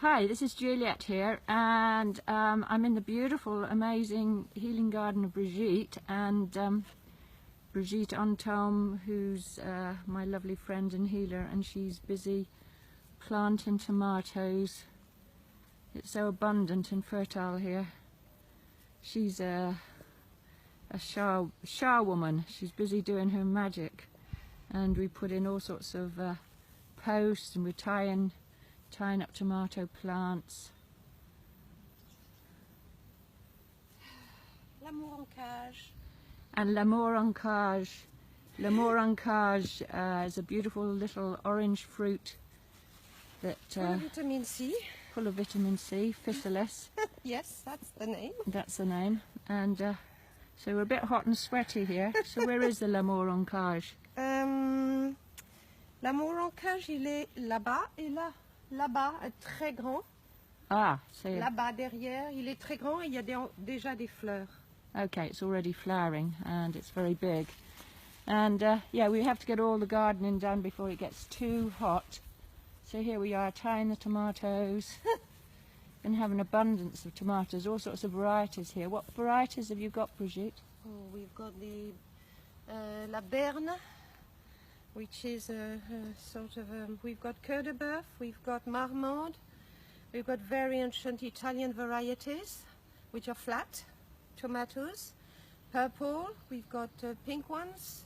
Hi, this is Juliet here, and I'm in the beautiful, amazing healing garden of Brigitte, and Brigitte Antelme, who's my lovely friend and healer, and she's busy planting tomatoes. It's so abundant and fertile here. She's a Shah woman. She's busy doing her magic, and we put in all sorts of posts, and we're tying up tomato plants. Lamour en cage. And Lamour en cage. Lamour en cage is a beautiful little orange fruit that Full of vitamin C. full of vitamin C, physalis. Yes, that's the name. That's the name. And so we're a bit hot and sweaty here. So where is the Lamour en cage? L'amour en cage, il est là-bas et là. Là-bas, très grand. Ah, so Là-bas, derrière, il est très grand et il y a déjà des fleurs. okay, it's already flowering and it's very big. And yeah, we have to get all the gardening done before it gets too hot. So here we are tying the tomatoes and have an abundance of tomatoes, all sorts of varieties here. What varieties have you got, Brigitte? Oh, we've got the La Berne, which is a sort of we've got Cœur de Bœuf, we've got Marmande, we've got very ancient Italian varieties, which are flat tomatoes, purple, we've got pink ones,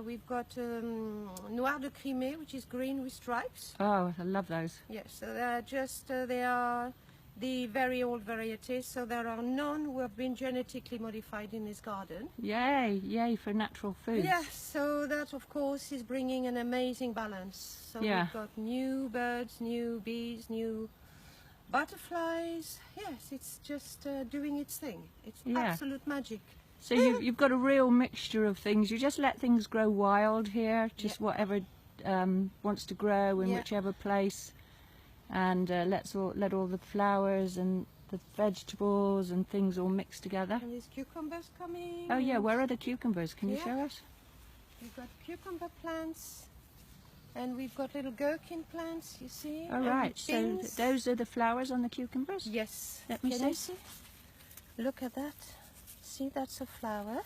we've got Noir de Crimée, which is green with stripes. Oh, I love those. Yes, so they're just, they are the very old varieties, so there are none who have been genetically modified in this garden. Yay, yay for natural foods. Yes, so that of course is bringing an amazing balance. So Yeah. we've got new birds, new bees, new butterflies. Yes, it's just doing its thing. It's Yeah. absolute magic. So you've got a real mixture of things. You just let things grow wild here, just whatever wants to grow in Yeah. whichever place, and let all the flowers and the vegetables and things all mix together. And there's cucumbers coming. Oh yeah, where are the cucumbers? Can you Yeah. show us? We've got cucumber plants, and we've got little gherkin plants, you see. All and right, so beans. those are the flowers on the cucumbers? Yes. Let me Can see. you see? Look at that. See, that's a flower.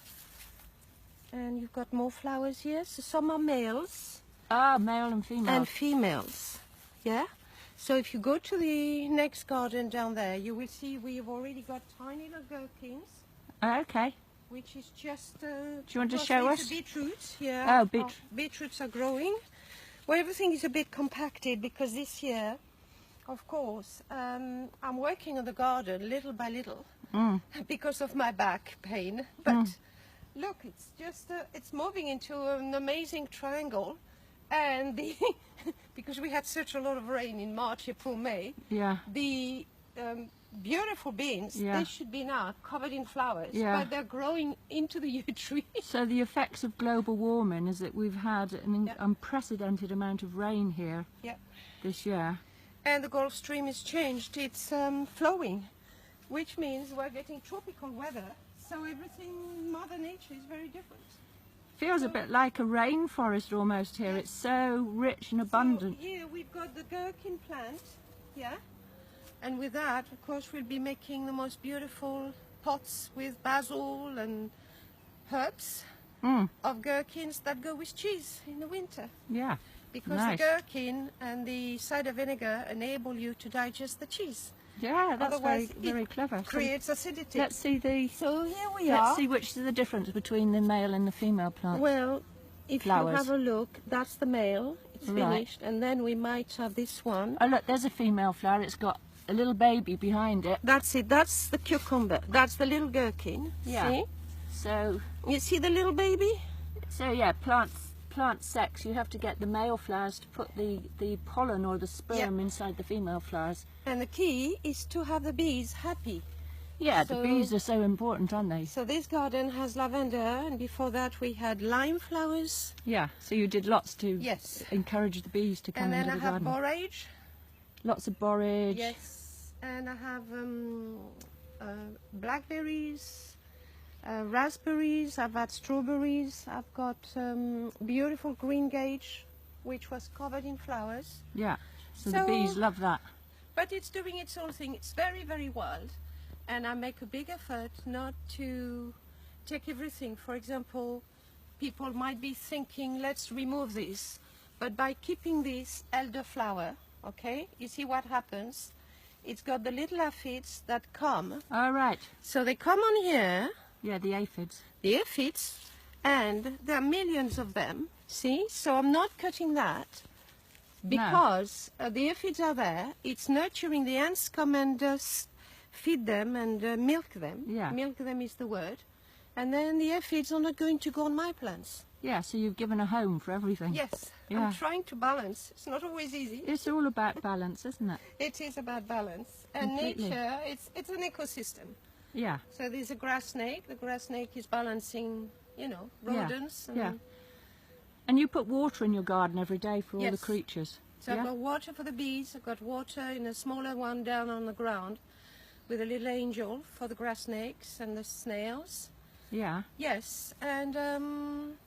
And you've got more flowers here. So some are males Ah, male and female. and females. Yeah. So if you go to the next garden down there, you will see we've already got tiny little gherkins, Okay. which is just. Do you want to show us? Beetroots. Yeah. Oh, Beetroots are growing. Well, everything is a bit compacted because this year, of course, I'm working on the garden little by little. Because of my back pain, but look, it's just it's moving into an amazing triangle, and the because we had such a lot of rain in March, April, May, Yeah. the beautiful beans, Yeah. they should be now covered in flowers, Yeah. but they're growing into the yew tree. So the effects of global warming is that we've had an Yeah. unprecedented amount of rain here Yeah. this year. And the Gulf Stream is changed, it's flowing, which means we're getting tropical weather, so everything, Mother Nature is very different. Feels a bit like a rainforest almost here. It's so rich and abundant. So here we've got the gherkin plant, yeah, and with that, of course, we'll be making the most beautiful pots with basil and herbs of gherkins that go with cheese in the winter. Yeah. Because Nice. the gherkin and the cider vinegar enable you to digest the cheese. Yeah, that's Otherwise, very clever. So Creates acidity. let's see the. So here we Let's are. see which is the difference between the male and the female plant. Well, if Flowers. you have a look, that's the male. It's Right. finished, and then we might have this one. Oh look, there's a female flower. It's got a little baby behind it. That's it. That's the cucumber. That's the little gherkin. Yeah. See? So You see the little baby? yeah, plant sex. You have to get the male flowers to put the pollen or the sperm inside the female flowers. And the key is to have the bees happy. Yeah, the So- bees are so important, aren't they? So this garden has lavender, and before that we had lime flowers. Yeah. So you did lots to Yes. encourage the bees to come And then into I the have garden. borage. Lots of borage. Yes. And I have blackberries, raspberries. I've had strawberries. I've got beautiful green gage, which was covered in flowers. Yeah. So the So- bees love that. But it's doing its own thing. It's very, very wild. And I make a big effort not to take everything. For example, people might be thinking, let's remove this. But by keeping this elderflower, okay, you see what happens? It's got the little aphids that come. All right. So they come on here. Yeah, the aphids. The aphids, and there are millions of them, see? So I'm not cutting that because the aphids are there. It's nurturing. The ants come and feed them and milk them. Yeah. Milk them is the word. And then the aphids are not going to go on my plants. Yeah, so you've given a home for everything. Yes, Yeah. I'm trying to balance. It's not always easy. It's all about balance, isn't it? It is about balance. And Completely. nature, it's an ecosystem. Yeah. So there's a grass snake. The grass snake is balancing, you know, rodents. And Yeah. And you put water in your garden every day for all the Yes. creatures. So I've got water for the bees. I've got water in a smaller one down on the ground with a little angel for the grass snakes and the snails. Yeah. Yes, and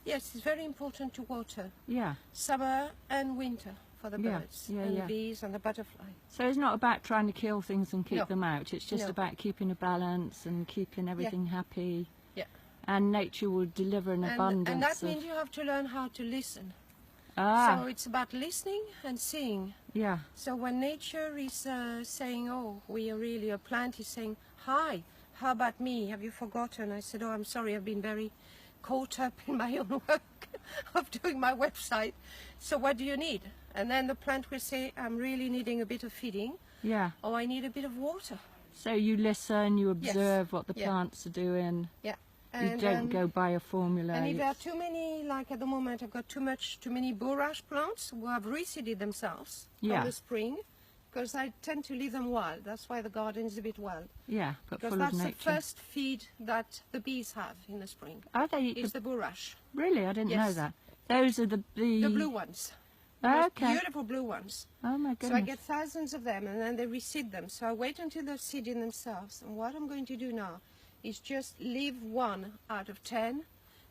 yes, it's very important to water Yeah. summer and winter for the Yeah, birds yeah, and yeah. the bees and the butterfly. So it's not about trying to kill things and keep No. them out. It's just No. about keeping a balance and keeping everything happy. Yeah. And nature will deliver an abundance And that of... means you have to learn how to listen. Ah, So it's about listening and seeing. yeah. So when nature is saying, oh, we are really, a plant is saying, hi, how about me? Have you forgotten? I said, oh, I'm sorry, I've been very caught up in my own work of doing my website. So what do you need? And then the plant will say, I'm really needing a bit of feeding, Yeah. or I need a bit of water. So you listen, you observe what the Yeah. plants are doing. Yeah. You don't go by a formula. And if there are too many, like at the moment, I've got too many bulrush plants who have reseeded themselves Yeah. from the spring, because I tend to leave them wild. That's why the garden is a bit wild. Yeah, but Because full of that's the nature. first feed that the bees have in the spring. Are they? Is the bulrush. Really? I didn't know Yes. that. Those are the The blue ones. The most Okay. beautiful blue ones. Oh my So I goodness. get thousands of them, and then they reseed them. So I wait until they're seeding themselves. And what I'm going to do now is just leave 1 out of 10,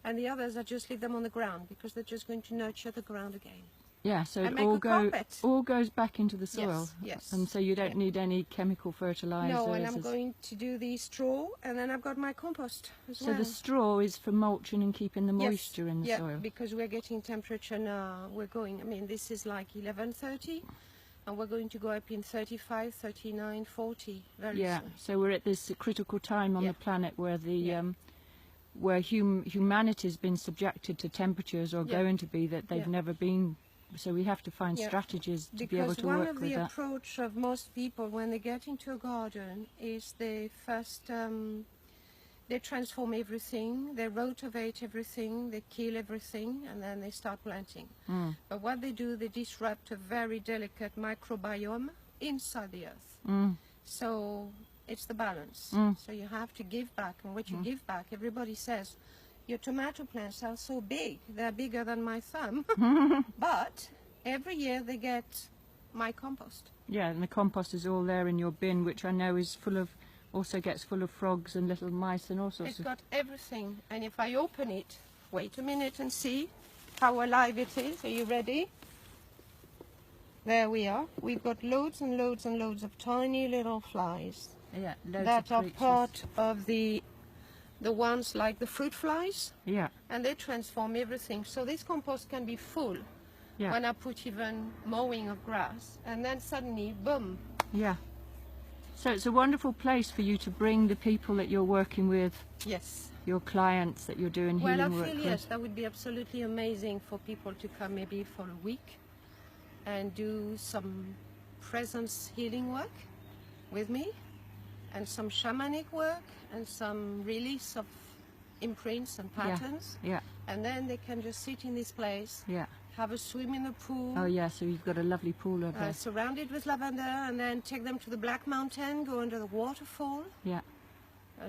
and the others I just leave them on the ground, because they're just going to nurture the ground again. Yeah, so I it make a carpet. all goes back into the soil. Yes, yes. And so you don't need any chemical fertilizers. No, and I'm going to do the straw, and then I've got my compost as So well. the straw is for mulching and keeping the moisture in the yeah, soil. because we're getting temperature now. We're going, I mean, this is like 11:30, and we're going to go up in 35, 39, 40 very Yeah, soon. so we're at this critical time on Yeah. the planet where the Yeah. where humanity's been subjected to temperatures or Yeah. going to be that they've Yeah. never been. So we have to find Yeah. strategies to be able Because to one work of with the that. approach of most people when they get into a garden is they first they transform everything, they rotivate everything, they kill everything, and then they start planting. Mm. But what they do, they disrupt a very delicate microbiome inside the earth. Mm. So it's the balance. Mm. So you have to give back, and what you give back, everybody says, your tomato plants are so big, they're bigger than my thumb. But every year they get my compost. Yeah, and the compost is all there in your bin, which I know is also gets full of frogs and little mice and all sorts It's of... got everything. And if I open it, wait a minute and see how alive it is. Are you ready? There we are. We've got loads and loads and loads of tiny little flies Yeah, loads that of are creatures. part of the ones like the fruit flies, Yeah, and they transform everything. So this compost can be full yeah, when I put even mowing of grass, and then suddenly, boom. yeah. So it's a wonderful place for you to bring the people that you're working with, Yes. your clients that you're doing Well, I healing work feel with. yes, that would be absolutely amazing for people to come maybe for a week and do some presence healing work with me, and some shamanic work, and some release of imprints and patterns. Yeah, And then they can just sit in this place, yeah. have a swim in the pool, Oh yeah, so you've got a lovely pool over there. surrounded with lavender, and then take them to the Black Mountain, go under the waterfall, Yeah.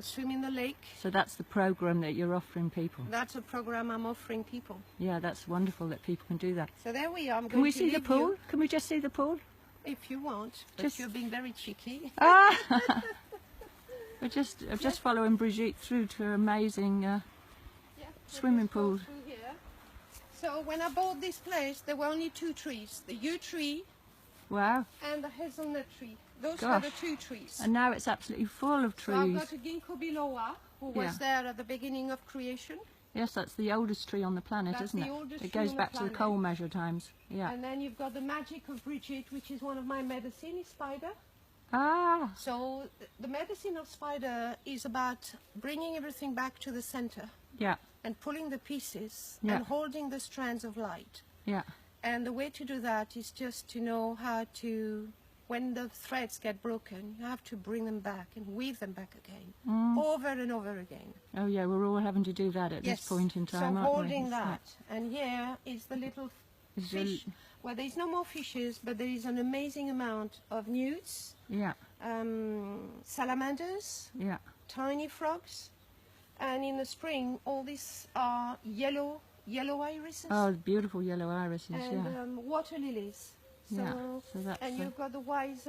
swim in the lake. So that's the program that you're offering people. That's a program I'm offering people. Yeah, that's wonderful that people can do that. So there we are. I'm Can we going to see the leave pool? you, Can we just see the pool? if you want. But Just- you're being very cheeky. Ah! I'm just following Brigitte through to her amazing Yeah, swimming just go pool. through here. So when I bought this place, there were only 2 trees: the yew tree Wow. and the hazelnut tree. Those Gosh. were the 2 trees. And now it's absolutely full of So I've trees. got a ginkgo biloba, who Yeah. was there at the beginning of creation. Yes, that's the oldest tree on the planet, That's isn't the it? oldest It tree goes on the back to the planet. coal measure times. Yeah. And then you've got the magic of Brigitte, which is one of my medicine, is spider. Ah, So the medicine of spider is about bringing everything back to the center yeah, and pulling the pieces Yeah. and holding the strands of light. yeah, And the way to do that is just to know how to, when the threads get broken, you have to bring them back and weave them back again, over and over again. Oh yeah, we're all having to do that at this point in time, so aren't we? holding It's that. And here is the little Is there- fish. Well, there is no more fishes, but there is an amazing amount of newts, Yeah, salamanders, yeah. tiny frogs, and in the spring, all these are yellow irises Oh, beautiful yellow irises, and yeah. water lilies. So, Yeah, so that's and you've got the wise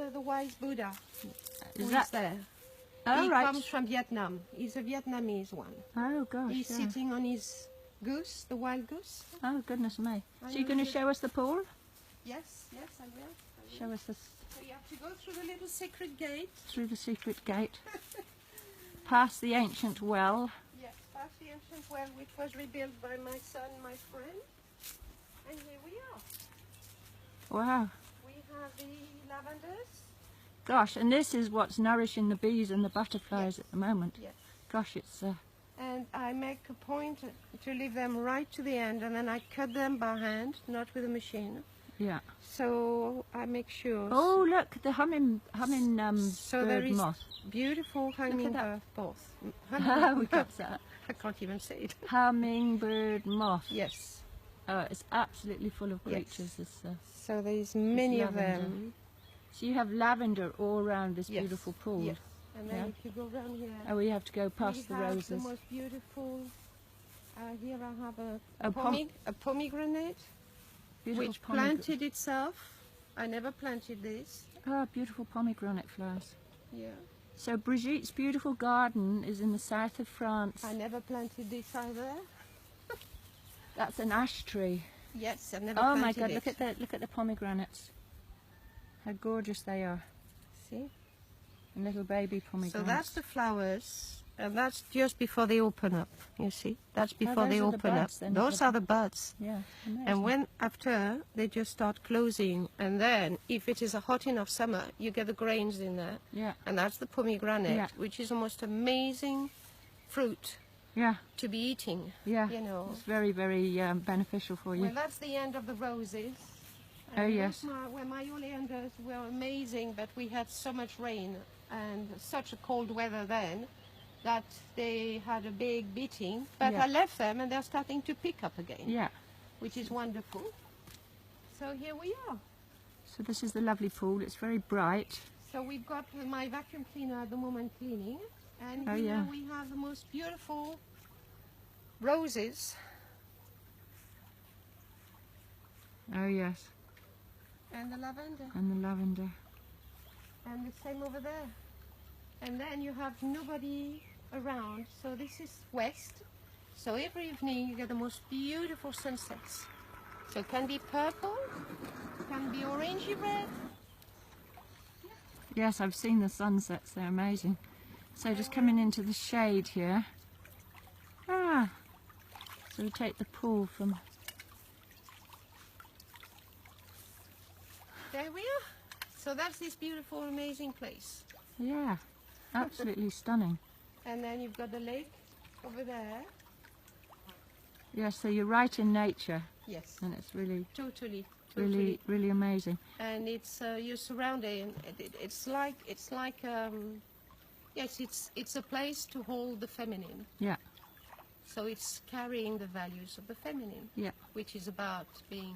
Buddha. Is who that- there? Oh, He right. comes from Vietnam. He's a Vietnamese one. Oh gosh, He's yeah. sitting on his goose, the wild goose. Oh goodness me. I So you're know going to that- show us the pool? Yes, I will. Show us this So you have to go through the little secret gate. through the secret gate. Past the ancient well. Yes, past the ancient well, which was rebuilt by my son, my friend. And here we are. Wow. We have the lavenders. Gosh, and this is what's nourishing the bees and the butterflies Yes. at the moment. Yes. Gosh, it's And I make a point to leave them right to the end, and then I cut them by hand, not with a machine. yeah. So I make sure. Oh look, the humming So there bird is moth. beautiful hummingbird both. Oh, we got that. I can't even say it. Hummingbird moth. Yes. Oh, it's absolutely full of Yes. creatures. This, So there is many of lavender. them. so you have lavender all around this Yes. beautiful pool. Yes. And then Yeah. if you go around here, Oh, we have to go we past the have roses. the most beautiful. Here I have A a pomegranate, Beautiful which pomegranate. planted itself. I never planted this. Oh, beautiful pomegranate flowers. Yeah. So Brigitte's beautiful garden is in the south of France. I never planted this either. That's an ash tree. Yes, I've never Oh planted my God! it. Look at the pomegranates. How gorgeous they are! See? And little baby pomegranates. So that's the flowers, and that's just before they open up. You see? That's before those they are the open up. buds then, Those the- are the buds. Yeah. Amazing. And when after they just start closing, and then if it is a hot enough summer, you get the grains in there, Yeah. and that's the pomegranate, Yeah. which is the most amazing fruit Yeah. to be eating. Yeah. You know. It's very, very beneficial for you. Well, that's the end of the roses. Oh, And yes. those where my oleanders were amazing, but we had so much rain and such a cold weather then that they had a big beating. But Yeah. I left them and they're starting to pick up again, Yeah. which is wonderful. So here we are. So this is the lovely pool. It's very bright. So we've got my vacuum cleaner at the moment cleaning, and Oh, here yeah. we have the most beautiful roses. Oh yes. And the lavender. And the lavender. And the same over there. And then you have nobody around. So this is west. So every evening you get the most beautiful sunsets. So it can be purple, can be orangey red. Yes, I've seen the sunsets. They're amazing. So just coming into the shade here. Ah. So we take the pool from. There we are. So that's this beautiful, amazing place. Yeah. Absolutely stunning. And then you've got the lake over there. Yeah, so you're right in nature, Yes, and it's really, totally. really amazing. And it's you're surrounded. And it's like yes, it's a place to hold the feminine. Yeah, So it's carrying the values of the feminine, yeah, which is about being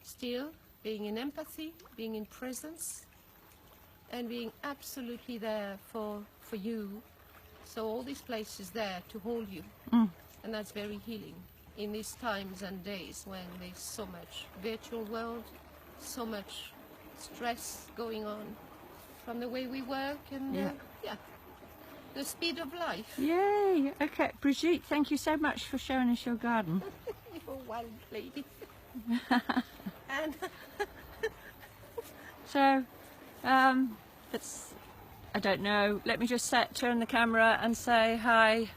still, being in empathy, being in presence, and being absolutely there for you. So all these places there to hold you, and that's very healing in these times and days when there's so much virtual world, so much stress going on from the way we work and Yeah. the speed of life. Yay! Okay, Brigitte, thank you so much for showing us your garden. You're a wild lady. And So, I don't know, let me just turn the camera and say hi